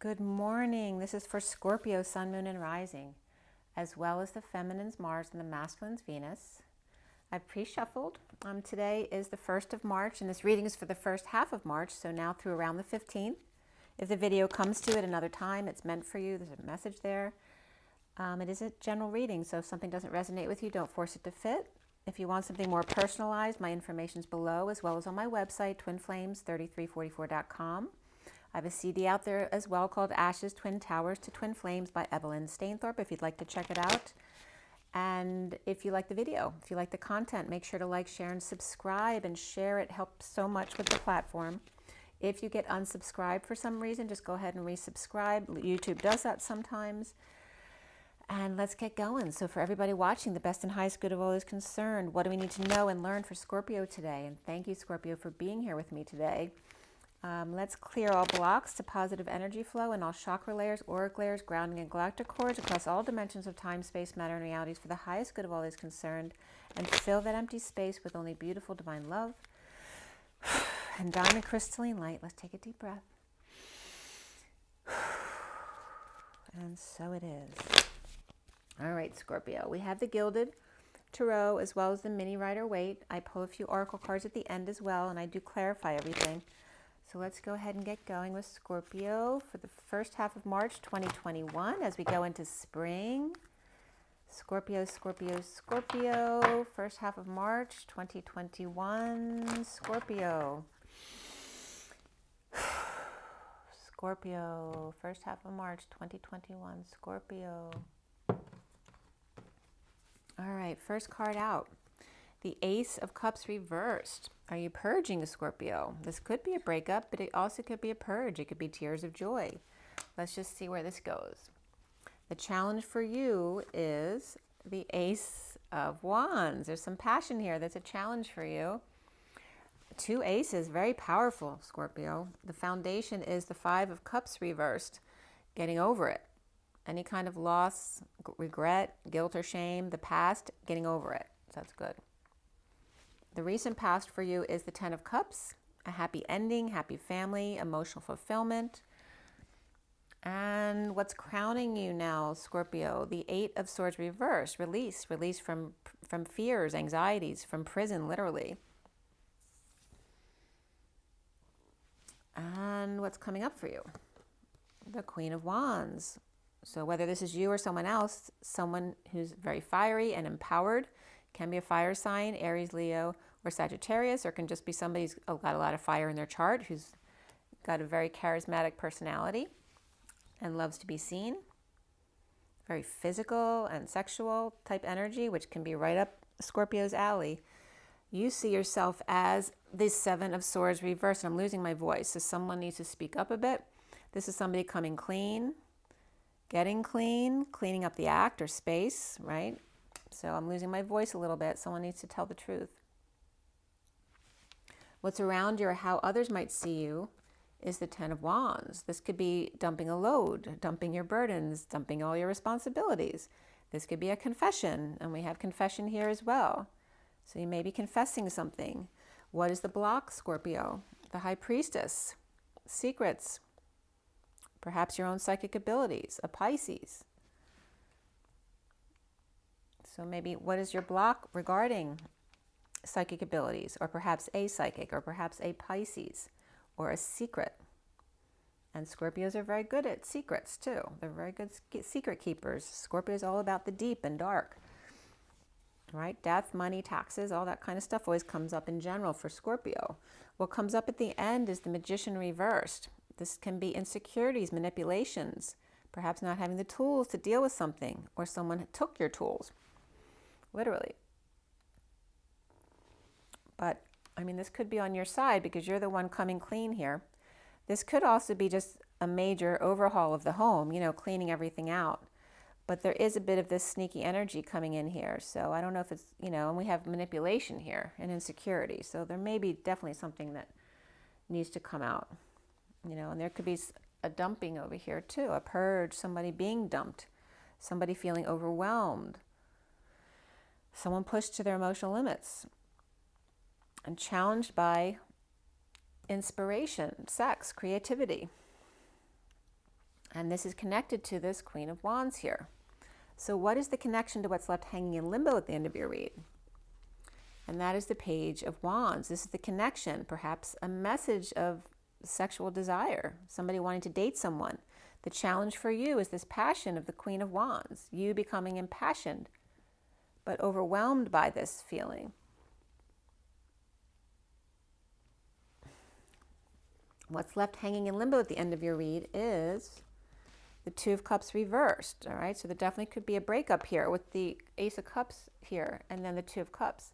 Good morning. This is for Scorpio, Sun, Moon, and Rising, as well as the feminine's Mars and the masculine's Venus. I've pre-shuffled. Today is the 1st of March, and this reading is for the first half of March, so now through around the 15th. If the video comes to it another time, it's meant for you. There's a message there. It is a general reading, so if something doesn't resonate with you, don't force it to fit. If you want something more personalized, my information is below, as well as on my website, twinflames3344.com. I have a CD out there as well called Ashes, Twin Towers to Twin Flames by Evelyn Stainthorpe, if you'd like to check it out. And if you like the video, if you like the content, make sure to like, share, and subscribe, and share. It helps so much with the platform. If you get unsubscribed for some reason, just go ahead and resubscribe. YouTube does that sometimes. And let's get going. So for everybody watching, the best and highest good of all is concerned. What do we need to know and learn for Scorpio today? And thank you, Scorpio, for being here with me today. Let's clear all blocks to positive energy flow and all chakra layers, auric layers, grounding, and galactic cords across all dimensions of time, space, matter, and realities for the highest good of all is concerned, and fill that empty space with only beautiful divine love and diamond crystalline light. Let's take a deep breath. And so it is. All right, Scorpio. We have the Gilded Tarot as well as the Mini Rider-Waite. I pull a few oracle cards at the end as well, and I do clarify everything. So let's go ahead and get going with Scorpio for the first half of March 2021 as we go into spring. Scorpio, Scorpio, Scorpio, first half of March 2021, Scorpio. Scorpio, first half of March 2021, Scorpio. All right, first card out. The Ace of Cups reversed. Are you purging a Scorpio? This could be a breakup, but it also could be a purge. It could be tears of joy. Let's just see where this goes. The challenge for you is the Ace of Wands. There's some passion here. That's a challenge for you. Two aces, very powerful, Scorpio. The foundation is the Five of Cups reversed. Getting over it. Any kind of loss, regret, guilt, or shame, the past, getting over it. So that's good. The recent past for you is the Ten of Cups, a happy ending, happy family, emotional fulfillment. And what's crowning you now, Scorpio? The Eight of Swords reversed, release from fears, anxieties, from prison, literally. And what's coming up for you? The Queen of Wands. So whether this is you or someone else, someone who's very fiery and empowered, can be a fire sign, Aries, Leo, or Sagittarius, or can just be somebody who's got a lot of fire in their chart, who's got a very charismatic personality and loves to be seen. Very physical and sexual type energy, which can be right up Scorpio's alley. You see yourself as the Seven of Swords reversed. I'm losing my voice, so someone needs to speak up a bit. This is somebody coming clean, getting clean, cleaning up the act or space, right? So I'm losing my voice a little bit. Someone needs to tell the truth. What's around you or how others might see you is the Ten of Wands. This could be dumping a load, dumping your burdens, dumping all your responsibilities. This could be a confession, and we have confession here as well. So you may be confessing something. What is the block, Scorpio? The High Priestess, secrets, perhaps your own psychic abilities, a Pisces. So maybe what is your block regarding psychic abilities, or perhaps a psychic, or perhaps a Pisces, or a secret? And Scorpios are very good at secrets too. They're very good secret keepers. Scorpio is all about the deep and dark, right? Death, money, taxes, all that kind of stuff always comes up in general for Scorpio. What comes up at the end is the Magician reversed. This can be insecurities, manipulations, perhaps not having the tools to deal with something, or someone took your tools. Literally. But, I mean, this could be on your side because you're the one coming clean here. This could also be just a major overhaul of the home, you know, cleaning everything out. But there is a bit of this sneaky energy coming in here. So I don't know if it's, you know, and we have manipulation here and insecurity. So there may be definitely something that needs to come out, you know, and there could be a dumping over here too, a purge, somebody being dumped, somebody feeling overwhelmed. Someone pushed to their emotional limits and challenged by inspiration, sex, creativity. And this is connected to this Queen of Wands here. So what is the connection to what's left hanging in limbo at the end of your read? And that is the Page of Wands. This is the connection, perhaps a message of sexual desire, somebody wanting to date someone. The challenge for you is this passion of the Queen of Wands, you becoming impassioned, but overwhelmed by this feeling. What's left hanging in limbo at the end of your read is the Two of Cups reversed, all right? So there definitely could be a breakup here with the Ace of Cups here and then the Two of Cups.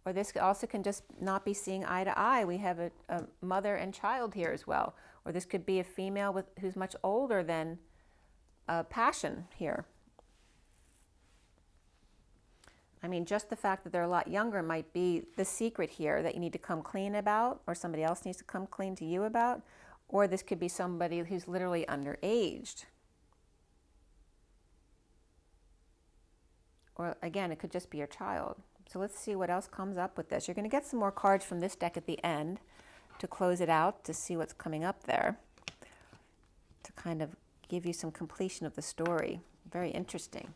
Or this also can just not be seeing eye to eye. We have a mother and child here as well. Or this could be a female who's much older than passion here. I mean, just the fact that they're a lot younger might be the secret here that you need to come clean about, or somebody else needs to come clean to you about. Or this could be somebody who's literally underaged. Or again, it could just be your child. So let's see what else comes up with this. You're going to get some more cards from this deck at the end to close it out, to see what's coming up there, to kind of give you some completion of the story. Very interesting.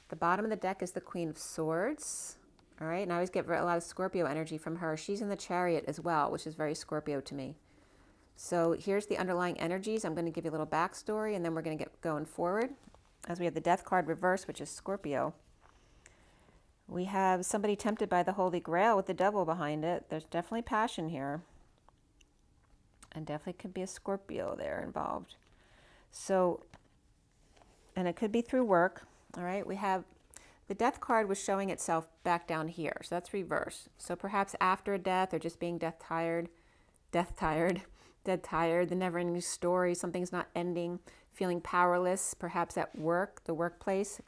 The bottom of the deck is the Queen of Swords. All right, and I always get a lot of Scorpio energy from her. She's in the Chariot as well, which is very Scorpio to me. So here's the underlying energies. I'm going to give you a little backstory, and then we're going to get going forward. As we have the Death card reverse, which is Scorpio. We have somebody tempted by the Holy Grail with the Devil behind it. There's definitely passion here. And definitely could be a Scorpio there involved. So, and it could be through work. All right, we have the Death card was showing itself back down here. So that's reverse. So perhaps after a death or just being dead tired, the never-ending story, something's not ending, feeling powerless, perhaps at work, the workplace.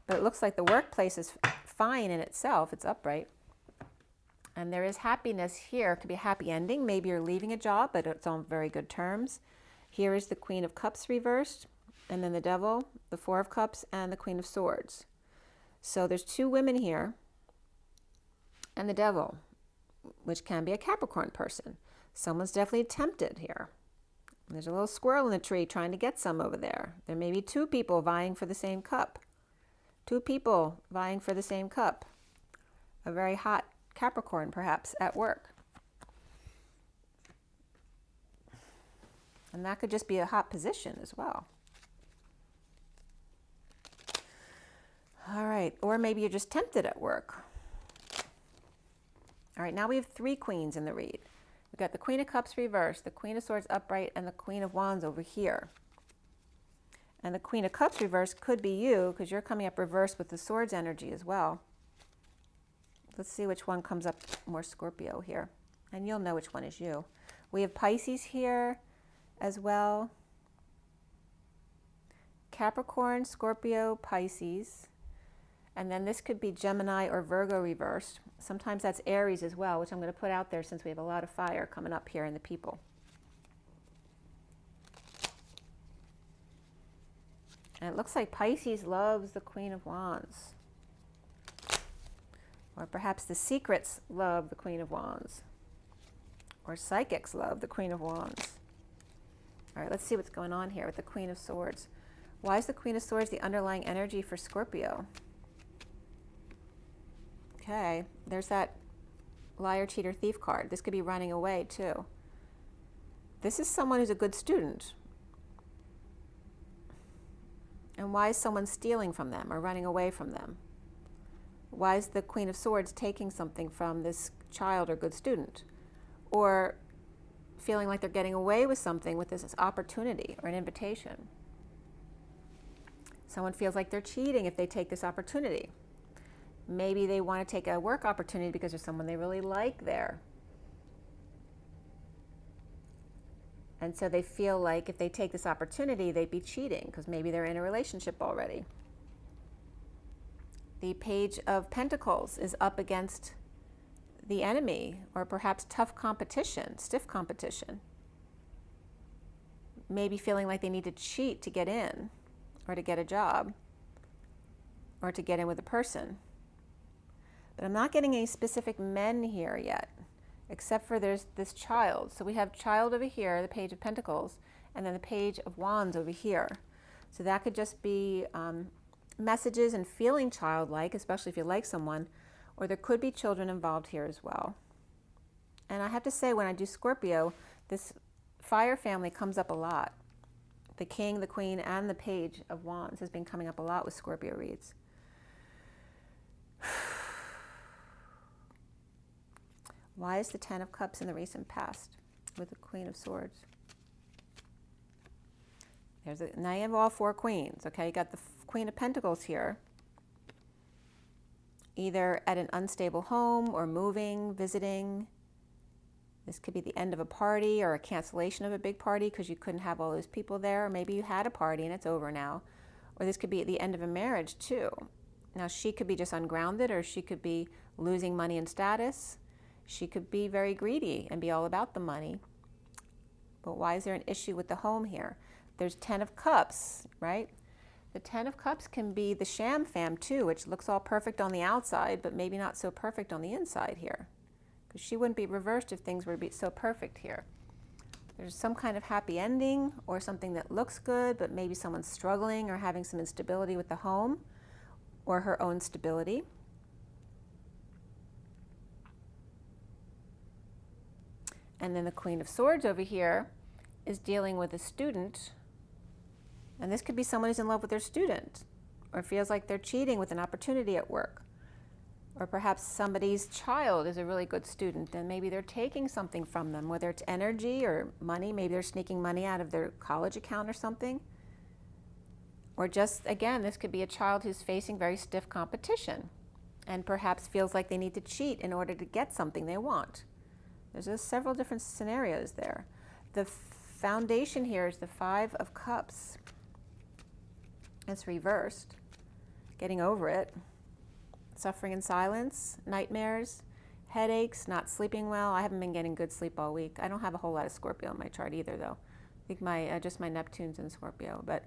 But it looks like the workplace is fine in itself. It's upright. And there is happiness here. It could be a happy ending. Maybe you're leaving a job, but it's on very good terms. Here is the Queen of Cups reversed, and then the Devil, the Four of Cups, and the Queen of Swords. So there's two women here, and the Devil, which can be a Capricorn person. Someone's definitely tempted here. There's a little squirrel in the tree trying to get some over there. There may be two people vying for the same cup. Two people vying for the same cup. A very hot Capricorn, perhaps, at work. And that could just be a hot position as well. All right, or maybe you're just tempted at work. All right, now we have three queens in the read. We've got the Queen of Cups reversed, the Queen of Swords upright, and the Queen of Wands over here. And the Queen of Cups reversed could be you, because you're coming up reversed with the Swords energy as well. Let's see which one comes up more Scorpio here. And you'll know which one is you. We have Pisces here as well. Capricorn, Scorpio, Pisces. And then this could be Gemini or Virgo reversed. Sometimes that's Aries as well, which I'm going to put out there since we have a lot of fire coming up here in the people. And it looks like Pisces loves the Queen of Wands. Or perhaps the secrets love the Queen of Wands. Or psychics love the Queen of Wands. All right, let's see what's going on here with the Queen of Swords. Why is the Queen of Swords the underlying energy for Scorpio? Okay, there's that liar, cheater, thief card. This could be running away too. This is someone who's a good student. And why is someone stealing from them or running away from them? Why is the Queen of Swords taking something from this child or good student? Or feeling like they're getting away with something with this opportunity or an invitation. Someone feels like they're cheating if they take this opportunity. Maybe they want to take a work opportunity because there's someone they really like there. And so they feel like if they take this opportunity, they'd be cheating because maybe they're in a relationship already. The Page of Pentacles is up against the enemy, or perhaps tough competition, stiff competition. Maybe feeling like they need to cheat to get in, or to get a job, or to get in with a person. But I'm not getting any specific men here yet, except for there's this child. So we have child over here, the Page of Pentacles, and then the Page of Wands over here. So that could just be messages and feeling childlike, especially if you like someone, or there could be children involved here as well. And I have to say, when I do Scorpio, this fire family comes up a lot. The King, the Queen, and the Page of Wands has been coming up a lot with Scorpio reads. Why is the Ten of Cups in the recent past with the Queen of Swords? Now you have all four queens, okay? You got the Queen of Pentacles here, either at an unstable home or moving, visiting. This could be the end of a party or a cancellation of a big party because you couldn't have all those people there. Or maybe you had a party and it's over now. Or this could be the end of a marriage too. Now she could be just ungrounded, or she could be losing money and status. She could be very greedy and be all about the money. But why is there an issue with the home here? There's 10 of Cups, right? The 10 of Cups can be the sham fam too, which looks all perfect on the outside, but maybe not so perfect on the inside here. Because she wouldn't be reversed if things were to be so perfect here. There's some kind of happy ending or something that looks good, but maybe someone's struggling or having some instability with the home or her own stability. And then the Queen of Swords over here is dealing with a student. And this could be someone who's in love with their student, or feels like they're cheating with an opportunity at work. Or perhaps somebody's child is a really good student and maybe they're taking something from them, whether it's energy or money. Maybe they're sneaking money out of their college account or something. Or just, again, this could be a child who's facing very stiff competition and perhaps feels like they need to cheat in order to get something they want. There's just several different scenarios there. The foundation here is the Five of Cups. It's reversed. Getting over it. Suffering in silence, nightmares, headaches, not sleeping well. I haven't been getting good sleep all week. I don't have a whole lot of Scorpio in my chart either, though. I think just my Neptune's in Scorpio. But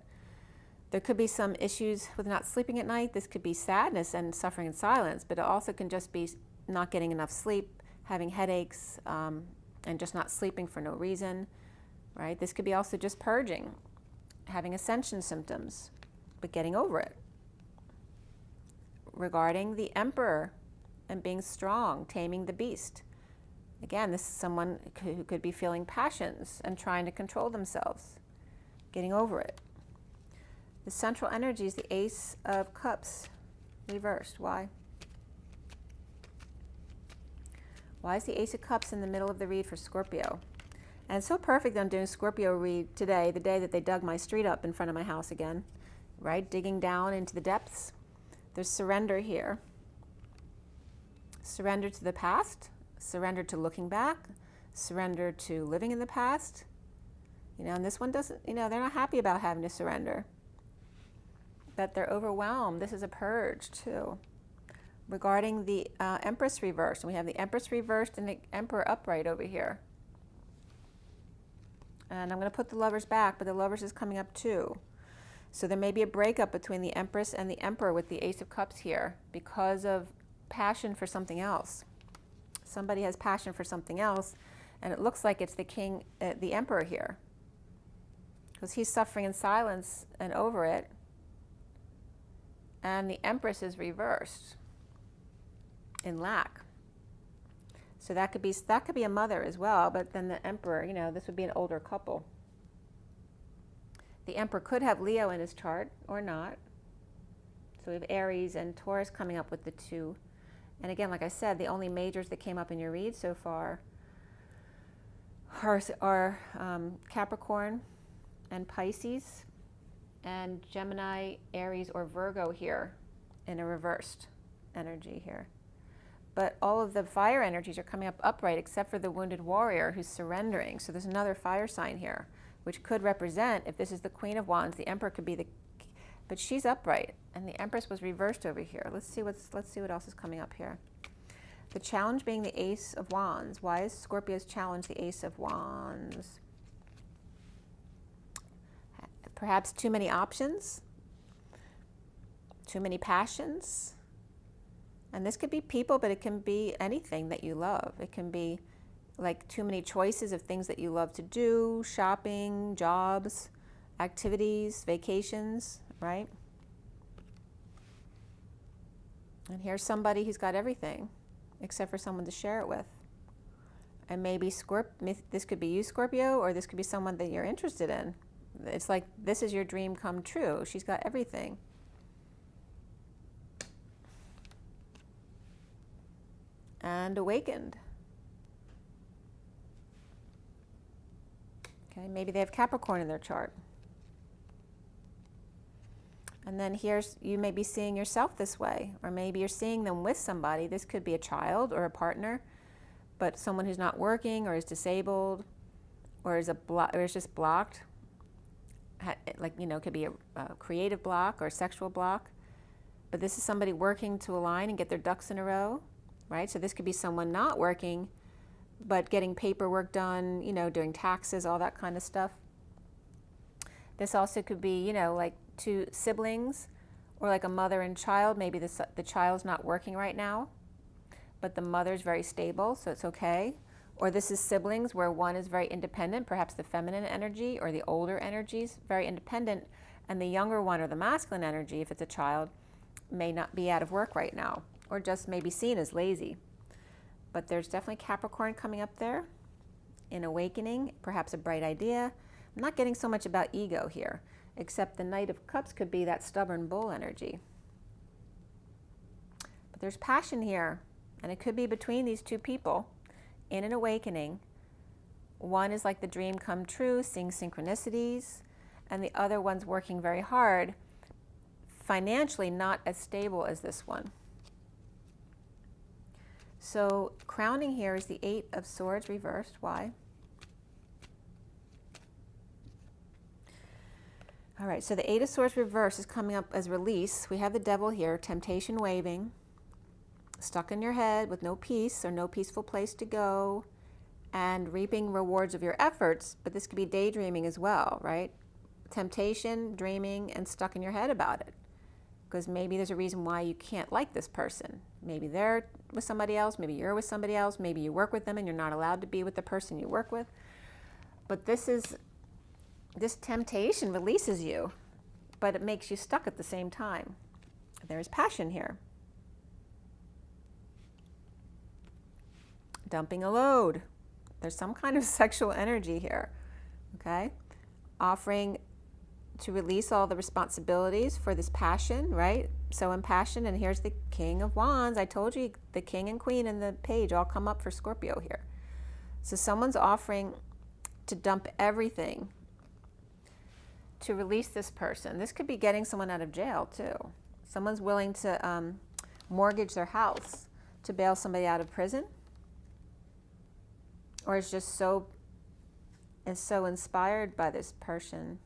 there could be some issues with not sleeping at night. This could be sadness and suffering in silence, but it also can just be not getting enough sleep, having headaches, and just not sleeping for no reason, right? This could be also just purging, having ascension symptoms, but getting over it. Regarding the Emperor and being strong, taming the beast. Again, this is someone who could be feeling passions and trying to control themselves, getting over it. The central energy is the Ace of Cups, reversed. Why? Why is the Ace of Cups in the middle of the read for Scorpio? And it's so perfect that I'm doing Scorpio read today, the day that they dug my street up in front of my house again, right? Digging down into the depths. There's surrender here. Surrender to the past, surrender to looking back, surrender to living in the past. And this one doesn't, they're not happy about having to surrender. But they're overwhelmed. This is a purge too. Regarding the Empress Reverse, and we have the Empress Reversed and the Emperor upright over here. And I'm going to put the Lovers back, but the Lovers is coming up too. So there may be a breakup between the Empress and the Emperor with the Ace of Cups here because of passion for something else. Somebody has passion for something else, and it looks like it's the King, the Emperor here, because he's suffering in silence and over it, and the Empress is reversed in lack. So that could be a mother as well, but then the Emperor, this would be an older couple. The Emperor could have Leo in his chart or not. So we have Aries and Taurus coming up with the two. And again, like I said, the only majors that came up in your read so far are Capricorn and Pisces and Gemini, Aries, or Virgo here in a reversed energy here. But all of the fire energies are coming up upright except for the wounded warrior who's surrendering. So there's another fire sign here, which could represent, if this is the Queen of Wands, the Emperor could be but she's upright, and the Empress was reversed over here. Let's see what else is coming up here. The challenge being the Ace of Wands. Why is Scorpio's challenge the Ace of Wands? Perhaps too many options, too many passions. And this could be people, but it can be anything that you love. It can be like too many choices of things that you love to do, shopping, jobs, activities, vacations, right? And here's somebody who's got everything except for someone to share it with. And maybe this could be you, Scorpio, or this could be someone that you're interested in. It's like this is your dream come true. She's got everything. And awakened. Okay, maybe they have Capricorn in their chart. And then here's, you may be seeing yourself this way, or maybe you're seeing them with somebody. This could be a child or a partner, but someone who's not working or is disabled or is just blocked. Like, you know, it could be a creative block or a sexual block. But this is somebody working to align and get their ducks in a row, right? So this could be someone not working, but getting paperwork done, you know, doing taxes, all that kind of stuff. This also could be, you know, like two siblings or like a mother and child. Maybe the child's not working right now, but the mother's very stable, so it's okay. Or this is siblings where one is very independent, perhaps the feminine energy or the older energies, very independent, and the younger one or the masculine energy, if it's a child, may not be out of work right now or just may be seen as lazy. But there's definitely Capricorn coming up there in awakening, perhaps a bright idea. I'm not getting so much about ego here, except the Knight of Cups could be that stubborn bull energy. But there's passion here, and it could be between these two people in an awakening. One is like the dream come true, seeing synchronicities, and the other one's working very hard, financially not as stable as this one. So crowning here is the Eight of Swords reversed. Why? All right, so the Eight of Swords reversed is coming up as release. We have the Devil here, temptation waving, stuck in your head with no peace or no peaceful place to go, and reaping rewards of your efforts. But this could be daydreaming as well, right? Temptation, dreaming, and stuck in your head about it. Because maybe there's a reason why you can't like this person. Maybe they're with somebody else, maybe you're with somebody else, maybe you work with them and you're not allowed to be with the person you work with. But this temptation releases you, but it makes you stuck at the same time. There's passion here. Dumping a load. There's some kind of sexual energy here, okay? Offering to release all the responsibilities for this passion, right? So impassioned, and here's the King of Wands. I told you the King and Queen and the Page all come up for Scorpio here. So someone's offering to dump everything to release this person. This could be getting someone out of jail too. Someone's willing to mortgage their house to bail somebody out of prison, or is just so inspired by this person.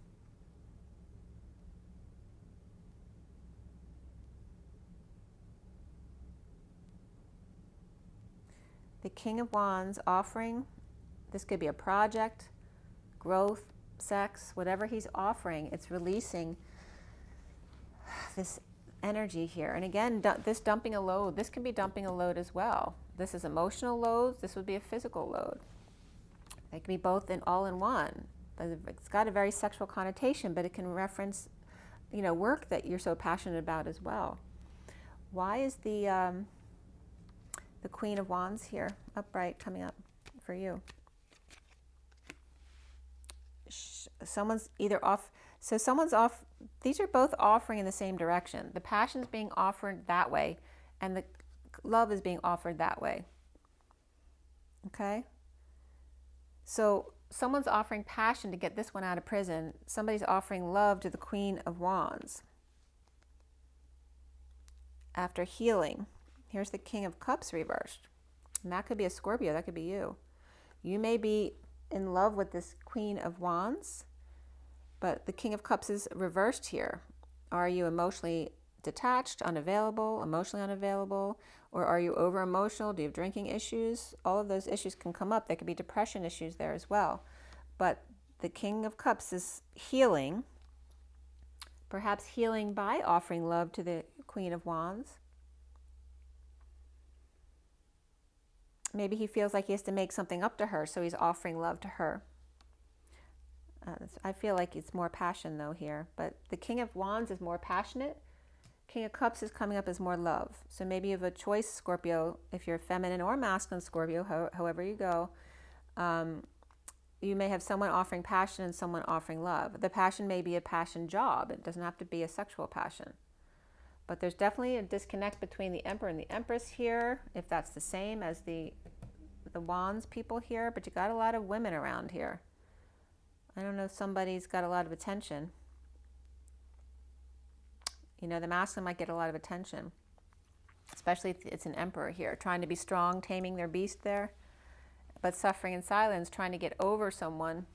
The King of Wands offering, this could be a project, growth, sex, whatever he's offering, it's releasing this energy here. And again, this dumping a load, this can be dumping a load as well. This is emotional loads, this would be a physical load. They can be both all in one. It's got a very sexual connotation, but it can reference, you know, work that you're so passionate about as well. Why is the Queen of Wands here, upright, coming up for you? Someone's either off, so someone's off, these are both offering in the same direction. The passion's being offered that way, and the love is being offered that way. Okay? So someone's offering passion to get this one out of prison. Somebody's offering love to the Queen of Wands. After healing, here's the King of Cups reversed. And that could be a Scorpio, that could be you. You may be in love with this Queen of Wands, but the King of Cups is reversed here. Are you emotionally detached, unavailable, emotionally unavailable, or are you over emotional? Do you have drinking issues? All of those issues can come up. There could be depression issues there as well. But the King of Cups is healing, perhaps healing by offering love to the Queen of Wands. Maybe he feels like he has to make something up to her, so he's offering love to her. I feel like it's more passion though here, but the King of Wands is more passionate. King of Cups is coming up as more love. So maybe you have a choice, Scorpio, if you're feminine or masculine Scorpio, however you go. You may have someone offering passion and someone offering love. The passion may be a passion job. It doesn't have to be a sexual passion. But there's definitely a disconnect between the Emperor and the Empress here, if that's the same as the Wands people here. But you got a lot of women around here. I don't know if somebody's got a lot of attention. You know, the masculine might get a lot of attention, especially if it's an Emperor here, trying to be strong, taming their beast there, but suffering in silence, trying to get over someone.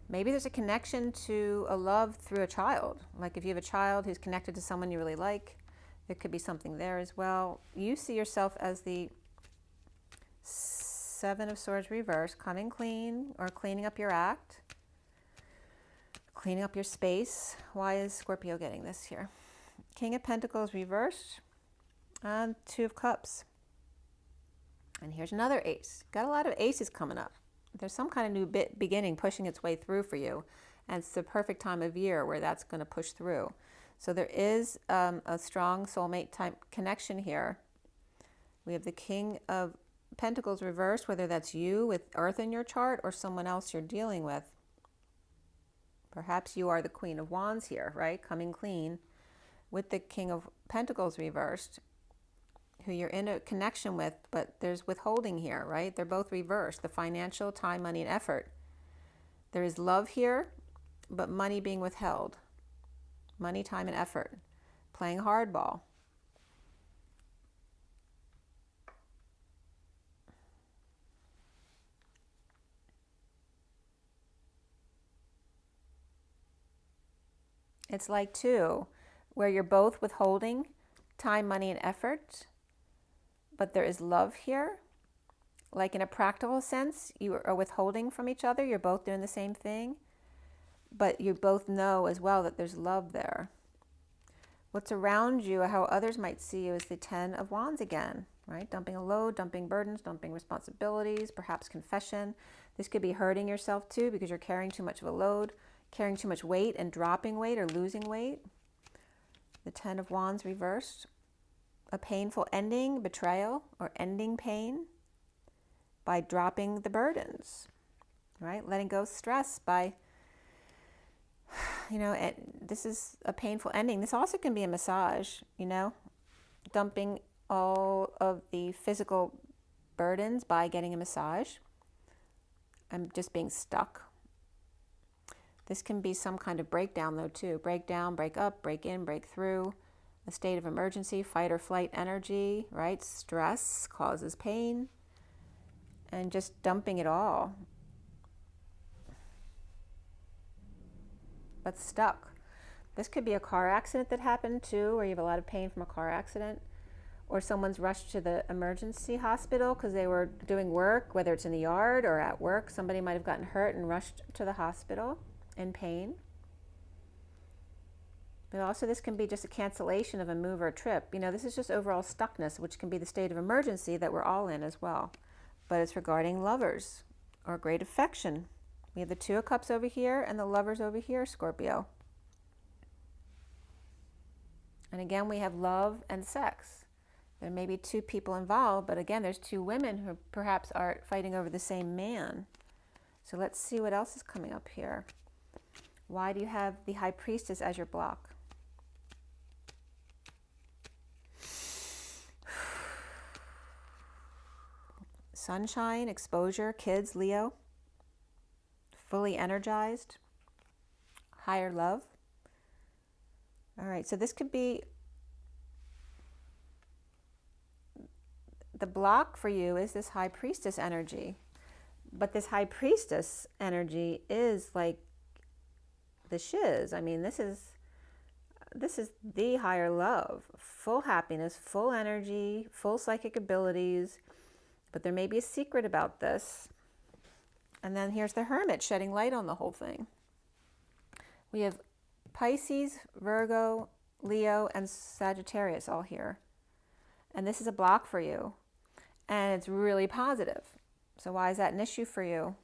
Maybe there's a connection to a love through a child. Like if you have a child who's connected to someone you really like, there could be something there as well. You see yourself as the Seven of Swords reverse, coming clean or cleaning up your act, cleaning up your space. Why is Scorpio getting this here? King of Pentacles reversed and Two of Cups. And here's another ace. Got a lot of aces coming up. There's some kind of new beginning pushing its way through for you. And it's the perfect time of year where that's going to push through. So there is a strong soulmate type connection here. We have the King of Pentacles reversed, whether that's you with Earth in your chart or someone else you're dealing with. Perhaps you are the Queen of Wands here, right? Coming clean with the King of Pentacles reversed, who you're in a connection with, but there's withholding here, right? They're both reversed, the financial, time, money, and effort. There is love here, but money being withheld. Money, time, and effort. Playing hardball. It's like two, where you're both withholding time, money, and effort, but there is love here. Like in a practical sense, you are withholding from each other. You're both doing the same thing, but you both know as well that there's love there. What's around you, how others might see you, is the Ten of Wands again, right? Dumping a load, dumping burdens, dumping responsibilities, perhaps confession. This could be hurting yourself too because you're carrying too much of a load, carrying too much weight and dropping weight or losing weight. The Ten of Wands reversed. A painful ending, betrayal, or ending pain by dropping the burdens, right? Letting go of stress by, you know, this is a painful ending. This also can be a massage, you know, dumping all of the physical burdens by getting a massage. I'm just being stuck. This can be some kind of breakdown though too. Break down, break up, break in, break through. A state of emergency, fight or flight energy, right? Stress causes pain. And just dumping it all. But stuck. This could be a car accident that happened too, where you have a lot of pain from a car accident. Or someone's rushed to the emergency hospital because they were doing work, whether it's in the yard or at work. Somebody might have gotten hurt and rushed to the hospital in pain. But also this can be just a cancellation of a move or a trip. You know, this is just overall stuckness, which can be the state of emergency that we're all in as well. But it's regarding lovers or great affection. We have the Two of Cups over here and the Lovers over here, Scorpio. And again, we have love and sex. There may be two people involved, but again, there's two women who perhaps are fighting over the same man. So let's see what else is coming up here. Why do you have the High Priestess as your block? Sunshine, exposure, kids, Leo. Fully energized. Higher love. All right, so this could be the block for you is this High Priestess energy. But this High Priestess energy is like the shiz. I mean, this is the higher love. Full happiness, full energy, full psychic abilities. But there may be a secret about this. And then here's the Hermit shedding light on the whole thing. We have Pisces, Virgo, Leo, and Sagittarius all here. And this is a block for you. And it's really positive. So why is that an issue for you?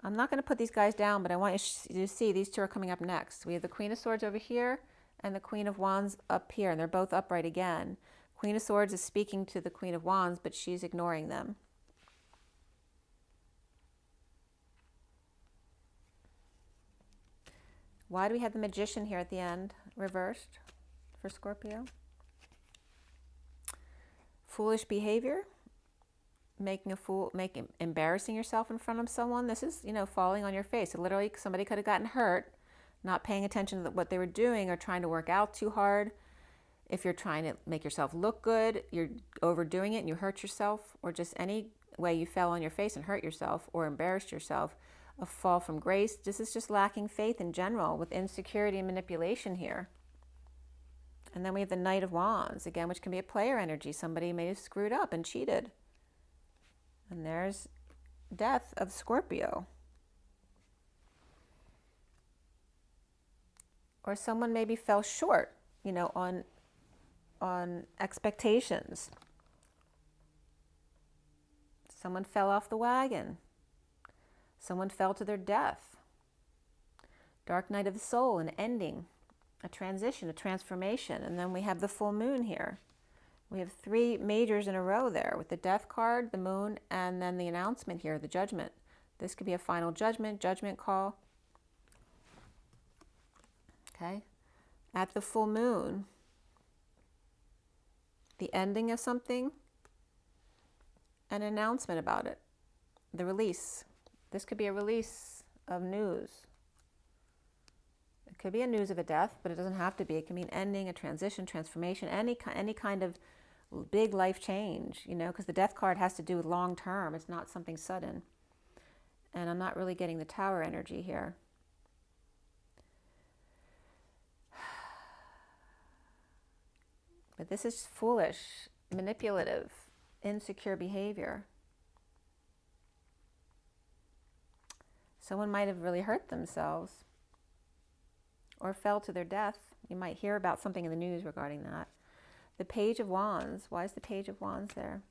I'm not going to put these guys down, but I want you to see these two are coming up next. We have the Queen of Swords over here and the Queen of Wands up here, and they're both upright again. Queen of Swords is speaking to the Queen of Wands, but she's ignoring them. Why do we have the Magician here at the end, reversed for Scorpio? Foolish behavior. Embarrassing yourself in front of someone. This is, falling on your face. So literally, somebody could have gotten hurt, not paying attention to what they were doing or trying to work out too hard. If you're trying to make yourself look good, you're overdoing it and you hurt yourself, or just any way you fell on your face and hurt yourself or embarrassed yourself, a fall from grace. This is just lacking faith in general with insecurity and manipulation here. And then we have the Knight of Wands, again, which can be a player energy. Somebody may have screwed up and cheated. And there's death of Scorpio. Or someone maybe fell short, on expectations. Someone fell off the wagon. Someone fell to their death. Dark night of the soul, an ending, a transition, a transformation. And then we have the full moon here. We have three majors in a row there with the death card, the moon, and then the announcement here, the judgment. This could be a final judgment call. Okay. At the full moon, the ending of something, an announcement about it, the release. This could be a release of news. It could be a news of a death, but it doesn't have to be. It can be an ending, a transition, transformation, any kind of big life change, because the death card has to do with long term. It's not something sudden. And I'm not really getting the Tower energy here. But this is foolish, manipulative, insecure behavior. Someone might have really hurt themselves or fell to their death. You might hear about something in the news regarding that. The Page of Wands. Why is the Page of Wands there?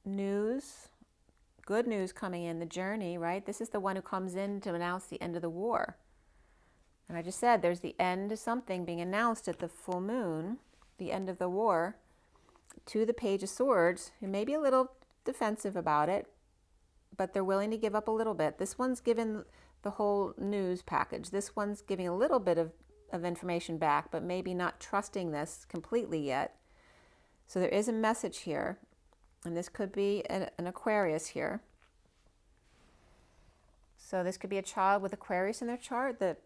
News. Good news coming in. The journey, right? This is the one who comes in to announce the end of the war. And I just said there's the end of something being announced at the full moon, the end of the war, to the Page of Swords, who may be a little defensive about it, but they're willing to give up a little bit. This one's given the whole news package. This one's giving a little bit of information back, but maybe not trusting this completely yet. So there is a message here, and this could be an Aquarius here. So this could be a child with Aquarius in their chart. The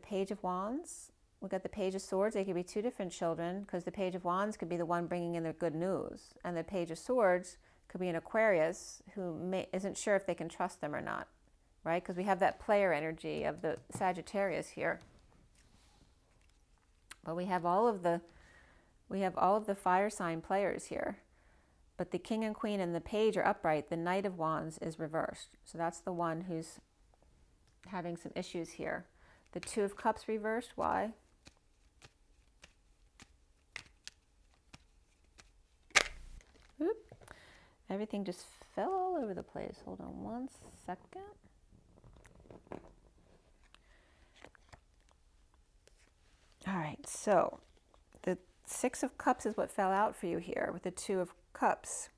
Page of Wands. We've got the Page of Swords. They could be two different children, because the Page of Wands could be the one bringing in the good news, and the Page of Swords could be an Aquarius who isn't sure if they can trust them or not. Right? Because we have that player energy of the Sagittarius here. But we have all of the fire sign players here. But the King and Queen and the Page are upright. The Knight of Wands is reversed. So that's the one who's having some issues here. The Two of Cups reversed. Why? Oop. Everything just fell all over the place. Hold on one second. All right, so the Six of Cups is what fell out for you here with the Two of Cups.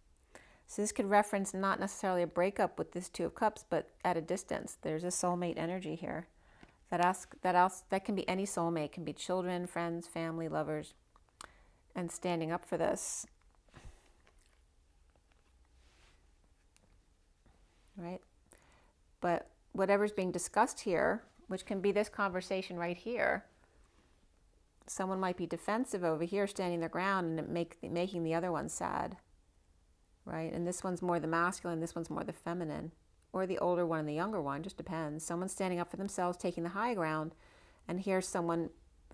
So this could reference not necessarily a breakup with this Two of Cups, but at a distance. There's a soulmate energy here. That can be any soulmate. It can be children, friends, family, lovers, and standing up for this. Right? But whatever's being discussed here, which can be this conversation right here, someone might be defensive over here, standing their ground, and making the other one sad, right? And this one's more the masculine, this one's more the feminine, or the older one and the younger one, just depends. Someone's standing up for themselves, taking the high ground, and here's someone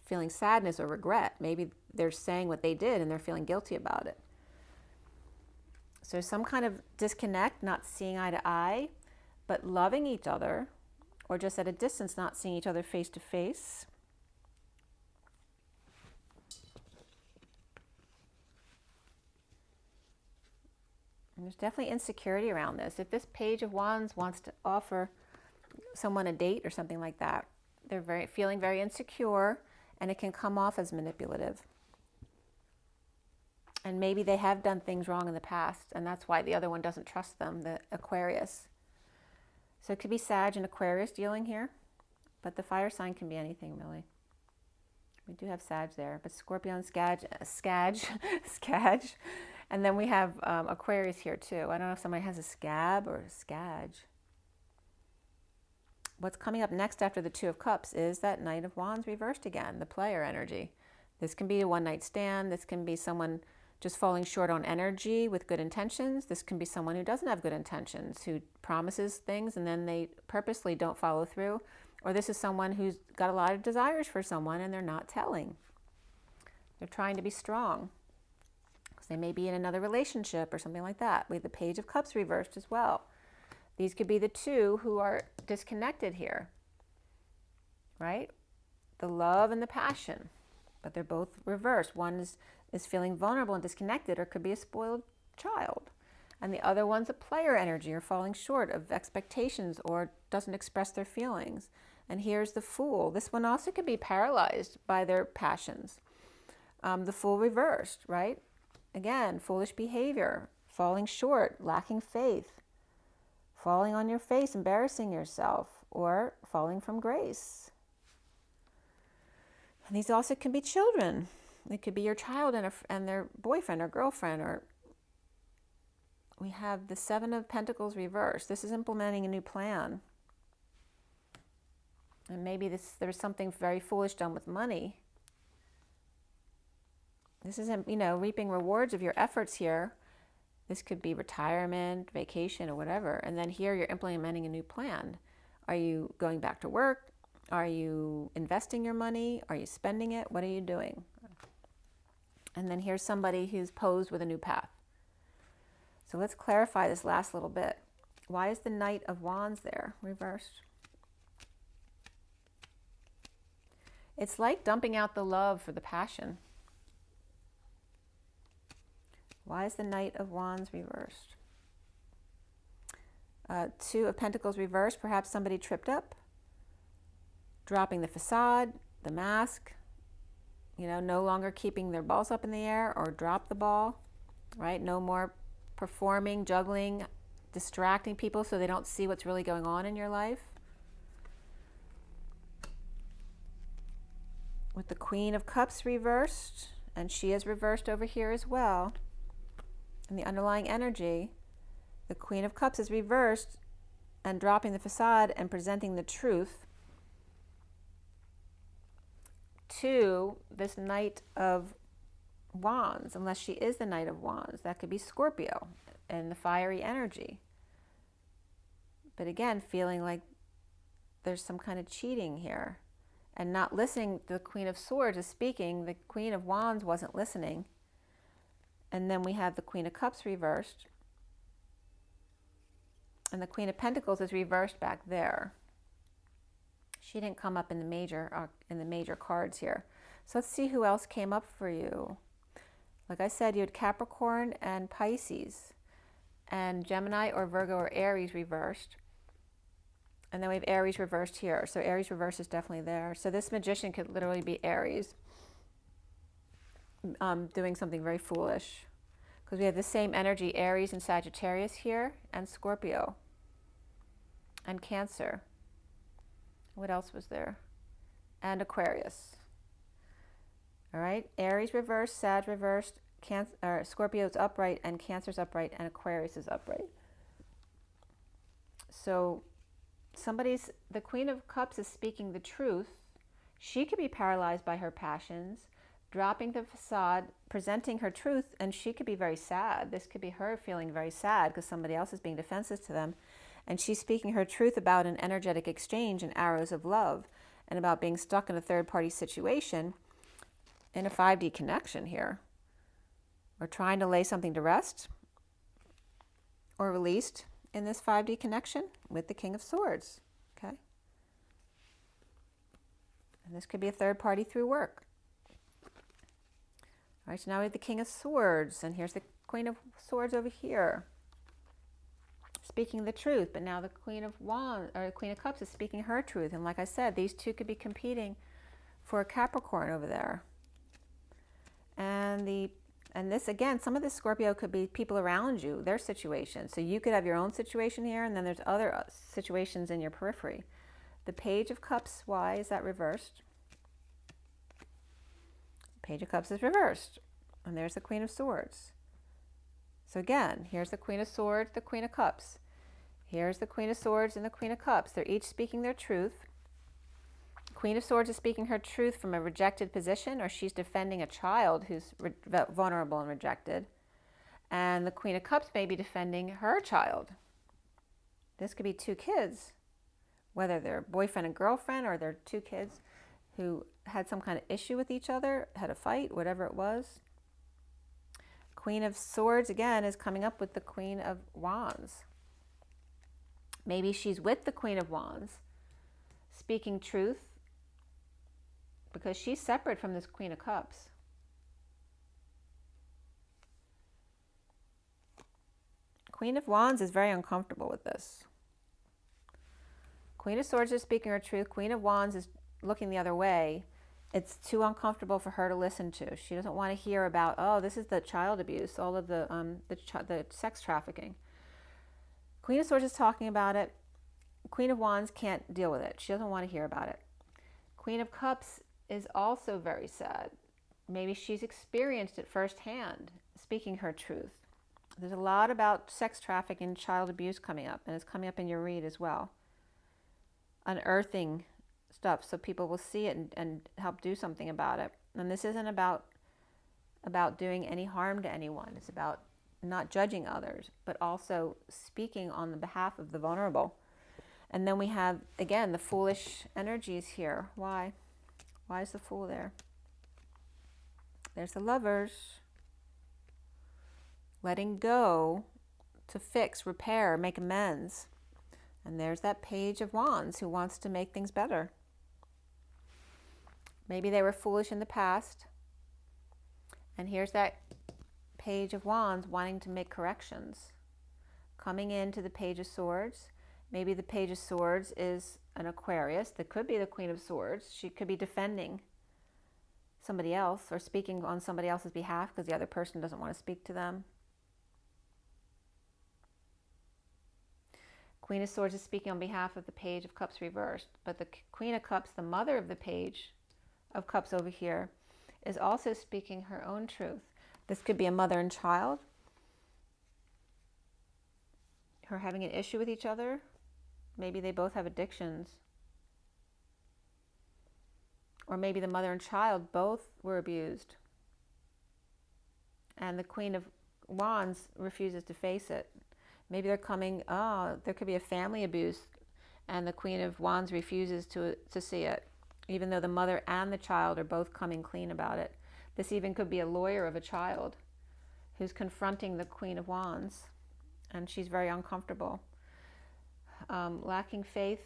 feeling sadness or regret. Maybe they're saying what they did and they're feeling guilty about it. So some kind of disconnect, not seeing eye to eye, but loving each other, or just at a distance, not seeing each other face to face. And there's definitely insecurity around this. If this Page of Wands wants to offer someone a date or something like that, they're feeling very insecure, and it can come off as manipulative. And maybe they have done things wrong in the past, and that's why the other one doesn't trust them, the Aquarius. So it could be Sag and Aquarius dealing here, but the fire sign can be anything, really. We do have Sag there, but Scorpio and Skag. And then we have Aquarius here too. I don't know if somebody has a Scab or a Skag. What's coming up next after the Two of Cups is that Knight of Wands reversed again, the player energy. This can be a one-night stand. This can be someone just falling short on energy with good intentions. This can be someone who doesn't have good intentions, who promises things and then they purposely don't follow through. Or this is someone who's got a lot of desires for someone and they're not telling. They're trying to be strong. Because they may be in another relationship or something like that. We have the Page of Cups reversed as well. These could be the two who are disconnected here, right? The love and the passion, but they're both reversed. One is feeling vulnerable and disconnected, or could be a spoiled child. And the other one's a player energy, or falling short of expectations, or doesn't express their feelings. And here's the Fool. This one also could be paralyzed by their passions. The Fool reversed, right? Again, foolish behavior, falling short, lacking faith, falling on your face, embarrassing yourself, or falling from grace. And these also can be children. It could be your child and their boyfriend or girlfriend. Or we have the Seven of Pentacles reversed. This is implementing a new plan. And maybe there's something very foolish done with money. This isn't, reaping rewards of your efforts here. This could be retirement, vacation, or whatever. And then here you're implementing a new plan. Are you going back to work? Are you investing your money? Are you spending it? What are you doing? And then here's somebody who's posed with a new path. So let's clarify this last little bit. Why is the Knight of Wands there, reversed? It's like dumping out the love for the passion. Why is the Knight of Wands reversed? Two of Pentacles reversed. Perhaps somebody tripped up, dropping the facade, the mask, no longer keeping their balls up in the air, or drop the ball, right? No more performing, juggling, distracting people so they don't see what's really going on in your life. With the Queen of Cups reversed, and she is reversed over here as well. And the underlying energy, the Queen of Cups is reversed and dropping the facade and presenting the truth to this Knight of Wands, unless she is the Knight of Wands. That could be Scorpio and the fiery energy. But again, feeling like there's some kind of cheating here and not listening. The Queen of Swords is speaking. The Queen of Wands wasn't listening. And then we have the Queen of Cups reversed. And the Queen of Pentacles is reversed back there. She didn't come up in the major cards here. So let's see who else came up for you. Like I said, you had Capricorn and Pisces, and Gemini or Virgo or Aries reversed. And then we have Aries reversed here. So Aries reverse is definitely there. So this Magician could literally be Aries doing something very foolish. Because we have the same energy, Aries and Sagittarius here, and Scorpio, and Cancer. What else was there? And Aquarius. All right, Aries reversed, Sag reversed, Scorpio's upright, and Cancer's upright, and Aquarius is upright. So the Queen of Cups is speaking the truth. She could be paralyzed by her passions, dropping the facade, presenting her truth, and she could be very sad. This could be her feeling very sad because somebody else is being defensive to them. And she's speaking her truth about an energetic exchange and arrows of love, and about being stuck in a third-party situation in a 5D connection here. Or trying to lay something to rest or released in this 5D connection with the King of Swords. Okay? And this could be a third party through work. All right, so now we have the King of Swords, and here's the Queen of Swords over here, speaking the truth. But now the Queen of Wands, or the Queen of Cups, is speaking her truth. And like I said, these two could be competing for a Capricorn over there. And this, again, some of this Scorpio could be people around you, their situation. So you could have your own situation here, and then there's other situations in your periphery. The Page of Cups, why is that reversed? Page of Cups is reversed. And there's the Queen of Swords. So again, here's the Queen of Swords, the Queen of Cups. Here's the Queen of Swords and the Queen of Cups. They're each speaking their truth. Queen of Swords is speaking her truth from a rejected position, or she's defending a child who's vulnerable and rejected. And the Queen of Cups may be defending her child. This could be two kids, whether they're boyfriend and girlfriend, or they're two kids who had some kind of issue with each other, had a fight, whatever it was. Queen of Swords, again, is coming up with the Queen of Wands. Maybe she's with the Queen of Wands, speaking truth, because she's separate from this Queen of Cups. Queen of Wands is very uncomfortable with this. Queen of Swords is speaking her truth. Queen of Wands is looking the other way. It's too uncomfortable for her to listen to. She doesn't want to hear about, oh, this is the child abuse, all of the sex trafficking. Queen of Swords is talking about it. Queen of Wands can't deal with it. She doesn't want to hear about it. Queen of Cups is also very sad. Maybe she's experienced it firsthand, speaking her truth. There's a lot about sex trafficking and child abuse coming up, and it's coming up in your read as well. Unearthing stuff so people will see it and help do something about it. And this isn't about doing any harm to anyone. It's about not judging others, but also speaking on the behalf of the vulnerable. And then we have, again, the foolish energies here. Why? Why is the Fool there? There's the Lovers. Letting go to fix, repair, make amends. And there's that Page of Wands who wants to make things better. Maybe they were foolish in the past. And here's that Page of Wands wanting to make corrections. Coming into the Page of Swords. Maybe the Page of Swords is an Aquarius. That could be the Queen of Swords. She could be defending somebody else or speaking on somebody else's behalf because the other person doesn't want to speak to them. Queen of Swords is speaking on behalf of the Page of Cups reversed. But the Queen of Cups, the mother of the Page of Cups over here, is also speaking her own truth. This could be a mother and child, her having an issue with each other. Maybe they both have addictions. Or maybe the mother and child both were abused. And the Queen of Wands refuses to face it. Maybe they're coming, there could be a family abuse, and the Queen of Wands refuses to see it, even though the mother and the child are both coming clean about it. This even could be a lawyer of a child who's confronting the Queen of Wands, and she's very uncomfortable. Lacking faith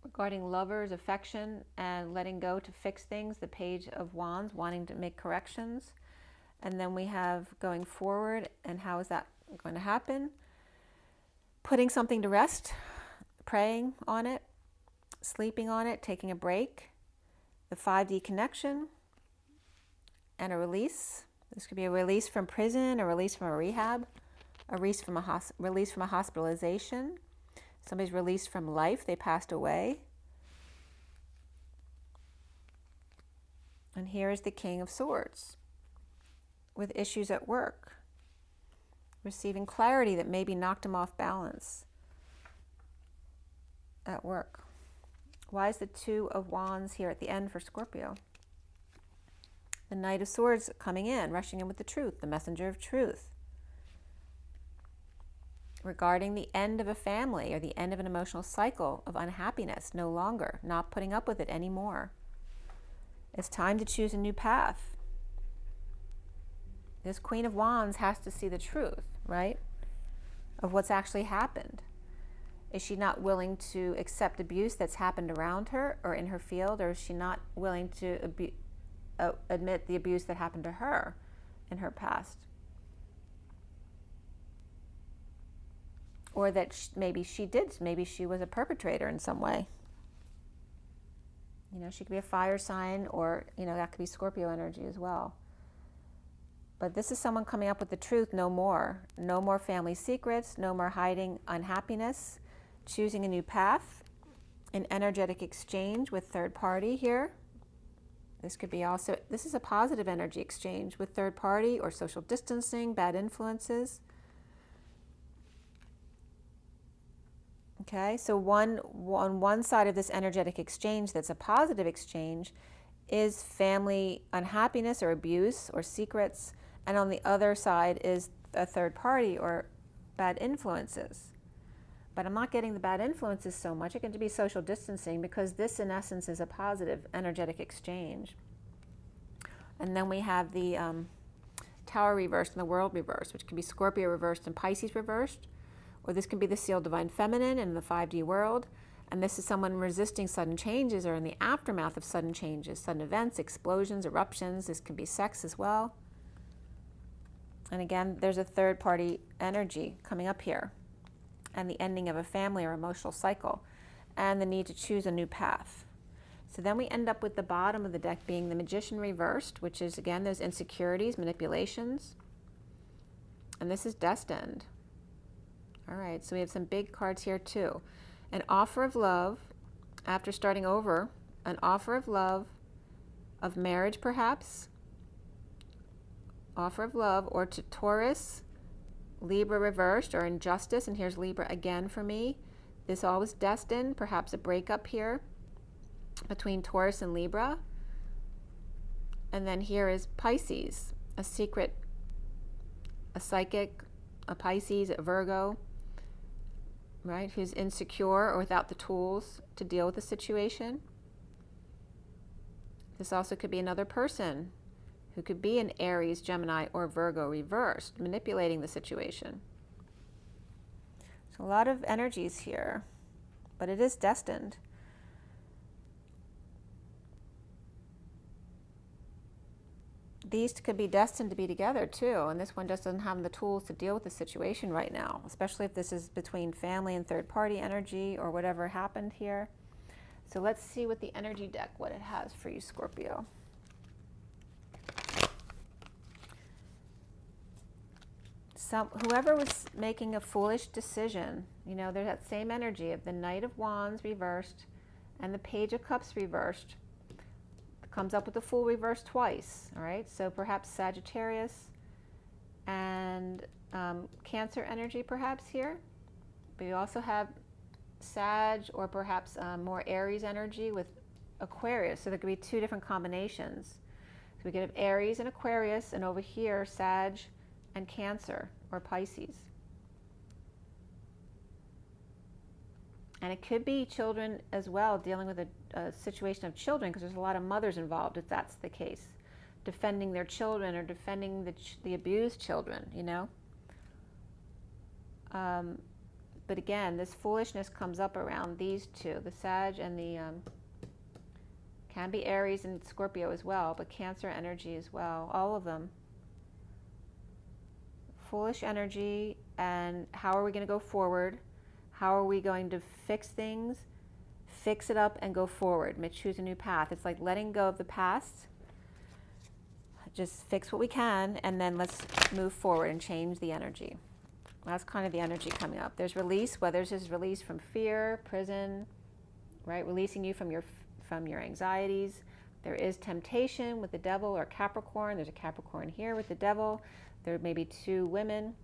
regarding lovers, affection, and letting go to fix things. The Page of Wands wanting to make corrections. And then we have going forward, and how is that going to happen? Putting something to rest, praying on it, sleeping on it, taking a break, the 5D connection, and a release. This could be a release from prison, a release from a rehab, a release from a hospitalization. Somebody's released from life, they passed away. And here is the King of Swords with issues at work, receiving clarity that maybe knocked him off balance at work. Why is the Two of Wands here at the end for Scorpio? The Knight of Swords coming in, rushing in with the truth, the messenger of truth. Regarding the end of a family or the end of an emotional cycle of unhappiness, no longer, not putting up with it anymore. It's time to choose a new path. This Queen of Wands has to see the truth, right, of what's actually happened. Is she not willing to accept abuse that's happened around her or in her field, or is she not willing to admit the abuse that happened to her in her past? Or that maybe she was a perpetrator in some way. You know, she could be a fire sign, or, you know, that could be Scorpio energy as well. But this is someone coming up with the truth, no more. No more family secrets, no more hiding unhappiness, choosing a new path, an energetic exchange with third party here. This could be also, this is a positive energy exchange with third party or social distancing, bad influences. Okay, so on one side of this energetic exchange that's a positive exchange is family unhappiness or abuse or secrets, and on the other side is a third party or bad influences. But I'm not getting the bad influences so much. It can be social distancing, because this in essence is a positive energetic exchange. And then we have the Tower reversed and the World reversed, which can be Scorpio reversed and Pisces reversed. Or this can be the sealed divine feminine in the 5D world. And this is someone resisting sudden changes or in the aftermath of sudden changes, sudden events, explosions, eruptions. This can be sex as well. And again, there's a third party energy coming up here, and the ending of a family or emotional cycle, and the need to choose a new path. So then we end up with the bottom of the deck being the Magician reversed, which is again those insecurities, manipulations. And this is destined. All right, so we have some big cards here too. An offer of love after starting over, an offer of love, of marriage perhaps, offer of love, or to Taurus, Libra reversed, or injustice, and here's Libra again for me. This all was destined, perhaps a breakup here between Taurus and Libra. And then here is Pisces, a secret, a psychic, a Pisces, a Virgo, right, who's insecure or without the tools to deal with the situation. This also could be another person who could be an Aries, Gemini, or Virgo reversed, manipulating the situation. So a lot of energies here, but it is destined. These could be destined to be together too, and this one just doesn't have the tools to deal with the situation right now, especially if this is between family and third party energy or whatever happened here. So let's see what the energy deck, what it has for you, Scorpio. Whoever was making a foolish decision, you know, there's that same energy of the Knight of Wands reversed and the Page of Cups reversed. Comes up with the Fool reversed twice, all right? So perhaps Sagittarius and Cancer energy perhaps here. But you also have Sag or perhaps more Aries energy with Aquarius. So there could be two different combinations. So we could have Aries and Aquarius, and over here Sag and Cancer or Pisces. And it could be children as well, dealing with a situation of children, because there's a lot of mothers involved if that's the case, defending their children or defending the abused children, you know. But again, this foolishness comes up around these two, the Sag and the, can be Aries and Scorpio as well, but Cancer energy as well, all of them. Foolish energy, and how are we going to go forward? How are we going to fix things, fix it up, and go forward? Choose a new path. It's like letting go of the past. Just fix what we can, and then let's move forward and change the energy. That's kind of the energy coming up. There's release, whether there's release from fear, prison, right? Releasing you from your anxieties. There is temptation with the devil or Capricorn. There's a Capricorn here with the devil. There may be two women.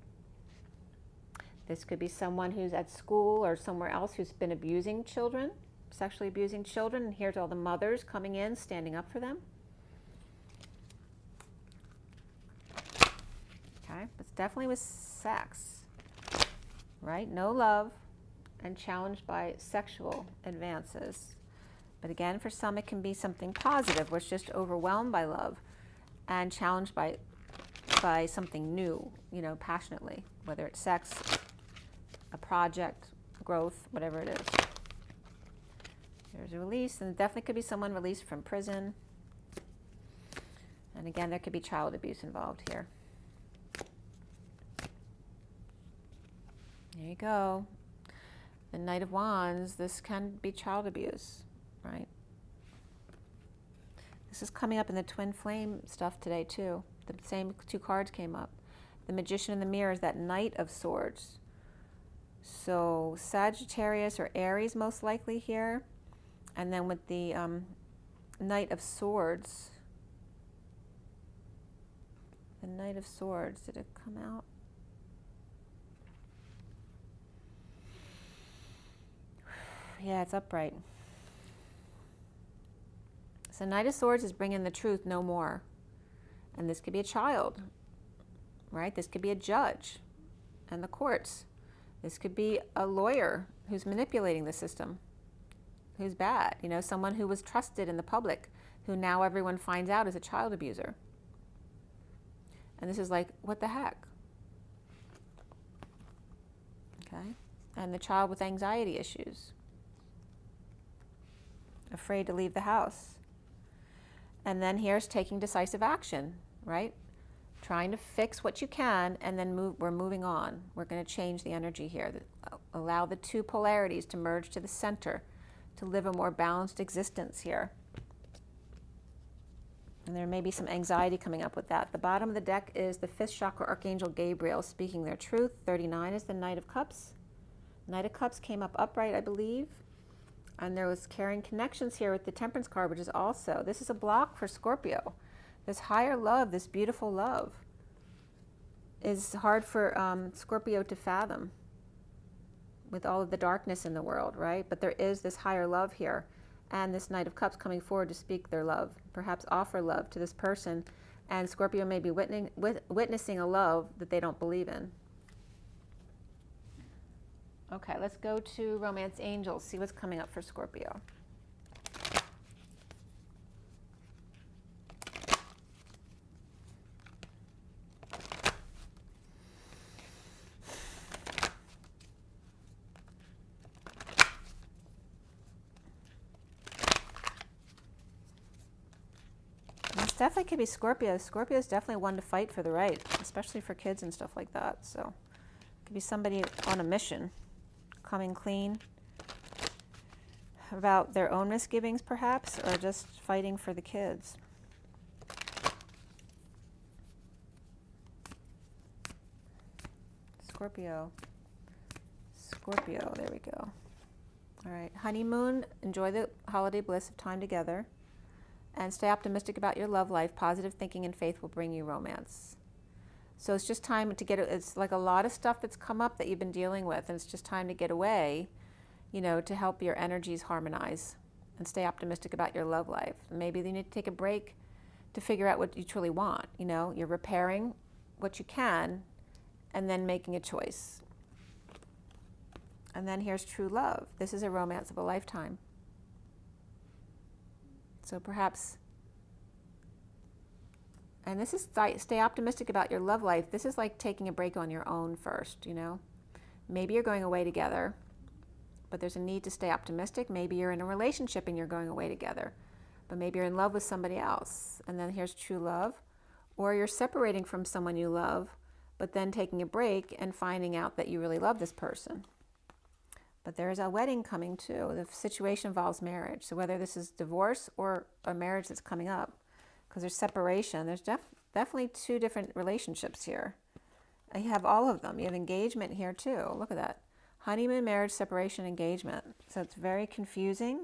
This could be someone who's at school or somewhere else who's been abusing children, sexually abusing children, and here's all the mothers coming in, standing up for them. Okay, it's definitely with sex, right? No love and challenged by sexual advances. But again, for some it can be something positive, where it's just overwhelmed by love and challenged by something new, you know, passionately, whether it's sex, a project, a growth, whatever it is. There's a release, and definitely could be someone released from prison. And again, there could be child abuse involved here. There you go. The Knight of Wands, this can be child abuse, right? This is coming up in the twin flame stuff today too. The same two cards came up. The Magician and the Mirror is that Knight of Swords. So Sagittarius or Aries most likely here. And then with the Knight of Swords, the Knight of Swords, did it come out? Yeah, it's upright. So Knight of Swords is bringing the truth no more. And this could be a child, right? This could be a judge and the courts. This could be a lawyer who's manipulating the system, who's bad, you know, someone who was trusted in the public, who now everyone finds out is a child abuser. And this is like, what the heck? Okay. And the child with anxiety issues, afraid to leave the house. And then here's taking decisive action, right? Trying to fix what you can, and then we're moving on. We're going to change the energy here. Allow the two polarities to merge to the center, to live a more balanced existence here. And there may be some anxiety coming up with that. The bottom of the deck is the 5th chakra Archangel Gabriel speaking their truth. 39 is the Knight of Cups. Knight of Cups came up upright, I believe. And there was caring connections here with the Temperance card, which is also, this is a block for Scorpio. This higher love, this beautiful love, is hard for Scorpio to fathom with all of the darkness in the world, right? But there is this higher love here, and this Knight of Cups coming forward to speak their love, perhaps offer love to this person, and Scorpio may be witnessing a love that they don't believe in. Okay, let's go to Romance Angels, see what's coming up for Scorpio. This definitely could be Scorpio. Scorpio is definitely one to fight for the right, especially for kids and stuff like that. So it could be somebody on a mission, coming clean about their own misgivings perhaps, or just fighting for the kids. Scorpio. Scorpio, there we go. All right, honeymoon, enjoy the holiday bliss of time together, and stay optimistic about your love life. Positive thinking and faith will bring you romance. So it's just time to get, it's like a lot of stuff that's come up that you've been dealing with, and it's just time to get away, you know, to help your energies harmonize and stay optimistic about your love life. Maybe you need to take a break to figure out what you truly want. You know, you're repairing what you can and then making a choice. And then here's true love. This is a romance of a lifetime. So perhaps, and this is stay optimistic about your love life. This is like taking a break on your own first, you know. Maybe you're going away together, but there's a need to stay optimistic. Maybe you're in a relationship and you're going away together, but maybe you're in love with somebody else. And then here's true love. Or you're separating from someone you love, but then taking a break and finding out that you really love this person. But there's a wedding coming too. The situation involves marriage. So whether this is divorce or a marriage that's coming up, because there's separation, there's definitely two different relationships here. You have all of them. You have engagement here too. Look at that. Honeymoon, marriage, separation, engagement. So it's very confusing.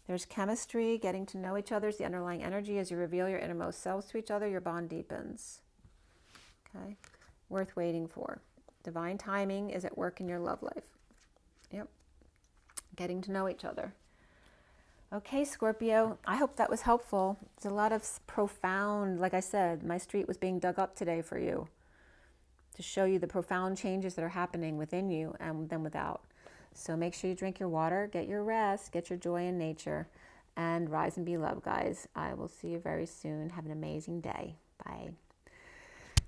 There's chemistry, getting to know each other is the underlying energy. As you reveal your innermost selves to each other, your bond deepens. Okay, worth waiting for. Divine timing is at work in your love life. Yep, getting to know each other. Okay, Scorpio, I hope that was helpful. There's a lot of profound, like I said, my street was being dug up today for you, to show you the profound changes that are happening within you and then without. So make sure you drink your water, get your rest, get your joy in nature, and rise and be loved, guys. I will see you very soon. Have an amazing day. Bye.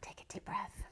Take a deep breath.